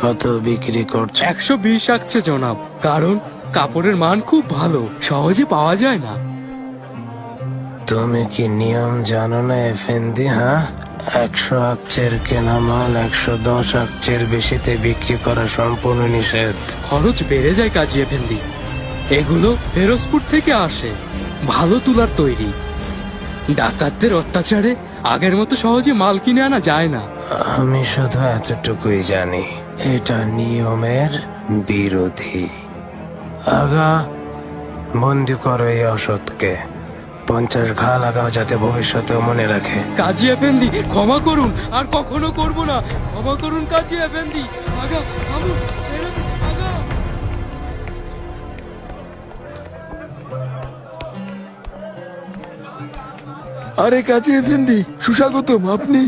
কত বিক্রি করছো? 120 আসছে জনাব, কারণ কাপড়ের মান খুব ভালো, সহজে পাওয়া যায় না। তুমি কি নিয়ম জানো না এফেন্দি? হ্যাঁ, 100 আকচের কেনা মাল 110 আকচের বেশিতে বিক্রি করা সম্পূর্ণ নিষেধ। খরচ বেড়ে যায় কাজী এফেন্দি। এগুলো ফেরোজপুর থেকে আসে, ভালো তুলার তৈরি। ডাকাতদের অত্যাচারে আগের মতো সহজে মাল কিনে আনা যায় না। আমি শুধু এতটুকুই জানি, এটা নিয়মের বিরোধী। আগা, বন্দি করো এই অসৎকে। 50 ঘা লাগাও যাতে ভবিষ্যতেও মনে রাখে। কাজী এফেন্দি, ক্ষমা করুন, আর কখনো করব না। ক্ষমা করুন কাজী এফেন্দি। আগা, থামুন, ছেড়ে দিন, আগা। আরে কাজী এফেন্দি, সুস্বাগতম। আপনি